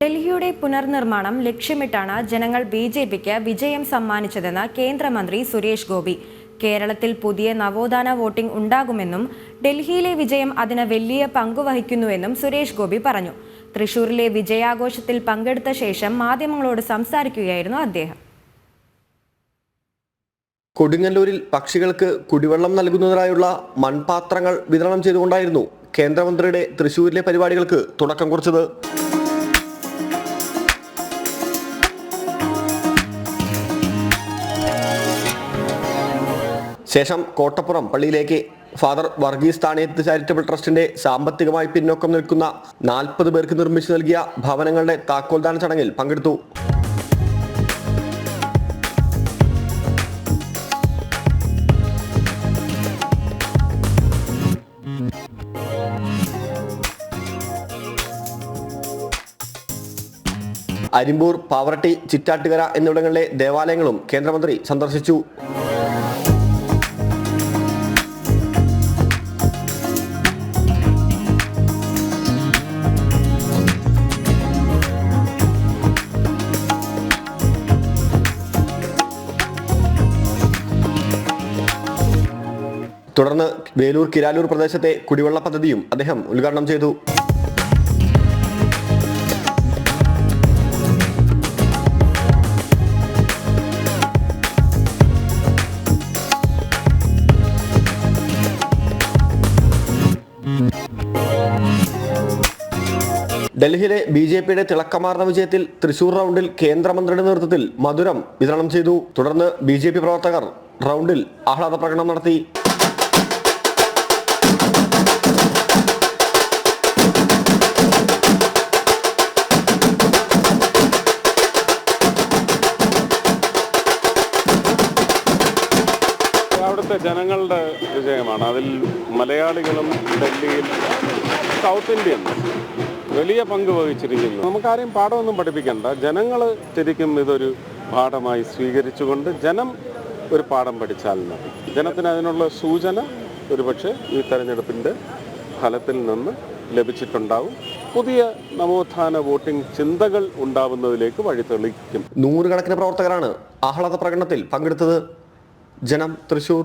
ഡൽഹിയുടെ പുനർനിർമ്മാണം ലക്ഷ്യമിട്ടാണ് ജനങ്ങൾ ബിജെപിക്ക് വിജയം സമ്മാനിച്ചതെന്ന് കേന്ദ്രമന്ത്രി സുരേഷ് ഗോപി. കേരളത്തിൽ പുതിയ നവോത്ഥാന വോട്ടിംഗ് ഉണ്ടാകുമെന്നും ഡൽഹിയിലെ വിജയം അതിന് വലിയ പങ്കുവഹിക്കുന്നുവെന്നും സുരേഷ് ഗോപി പറഞ്ഞു. തൃശൂരിലെ വിജയാഘോഷത്തിൽ പങ്കെടുത്ത ശേഷം മാധ്യമങ്ങളോട് സംസാരിക്കുകയായിരുന്നു അദ്ദേഹം. കൊടുങ്ങല്ലൂരിൽ പക്ഷികൾക്ക് കുടിവെള്ളം നൽകുന്നതിനായുള്ള മൺപാത്രങ്ങൾ വിതരണം ചെയ്തുകൊണ്ടായിരുന്നു കേന്ദ്രമന്ത്രിയുടെ തൃശൂരിലെ പരിപാടികൾക്ക് തുടക്കം കുറിച്ചത്. ശേഷം കോട്ടപ്പുറം പള്ളിയിലേക്ക് ഫാദർ വർഗീസ് താണേത്ത് ചാരിറ്റബിൾ ട്രസ്റ്റിന്റെ സാമ്പത്തികമായി പിന്നോക്കം നിൽക്കുന്ന 40 പേർക്ക് നിർമ്മിച്ചു നൽകിയ ഭവനങ്ങളുടെ താക്കോൽദാന ചടങ്ങിൽ പങ്കെടുത്തു. അരിമ്പൂർ, പാവറട്ടി, ചിറ്റാട്ടുകര എന്നിവിടങ്ങളിലെ ദേവാലയങ്ങളും കേന്ദ്രമന്ത്രി സന്ദർശിച്ചു. തുടർന്ന് വേലൂർ കിരാലൂർ പ്രദേശത്തെ കുടിവെള്ള പദ്ധതിയും അദ്ദേഹം ഉദ്ഘാടനം ചെയ്തു. ഡൽഹിയിലെ ബിജെപിയുടെ തിളക്കമാർന്ന വിജയത്തിൽ തൃശൂർ റൗണ്ടിൽ കേന്ദ്രമന്ത്രിയുടെ നേതൃത്വത്തിൽ മധുരം വിതരണം ചെയ്തു. തുടർന്ന് ബിജെപി പ്രവർത്തകർ റൗണ്ടിൽ ആഹ്ലാദ പ്രകടനം നടത്തി. അവിടുത്തെ ജനങ്ങളുടെ വിജയമാണ്. അതിൽ മലയാളികളും ഡൽഹിയിൽ സൗത്ത് ഇന്ത്യൻ വലിയ പങ്ക് വഹിച്ചിരിക്കുന്നു. നമുക്കാരെയും പാഠമൊന്നും പഠിപ്പിക്കേണ്ട. ജനങ്ങൾ ശരിക്കും ഇതൊരു പാഠമായി സ്വീകരിച്ചുകൊണ്ട് ജനം ഒരു പാഠം പഠിച്ചാൽ മതി. ജനത്തിന് അതിനുള്ള സൂചന ഒരുപക്ഷെ ഈ തെരഞ്ഞെടുപ്പിൻ്റെ ഫലത്തിൽ നിന്ന് ലഭിച്ചിട്ടുണ്ടാവും. പുതിയ നവോത്ഥാന വോട്ടിംഗ് ചിന്തകൾ ഉണ്ടാവുന്നതിലേക്ക് വഴി തെളിയിക്കും. 100 കണക്കിന് പ്രവർത്തകരാണ് ആഹ്ലാദ പ്രകടനത്തിൽ പങ്കെടുത്തത്. ജനം, തൃശൂർ.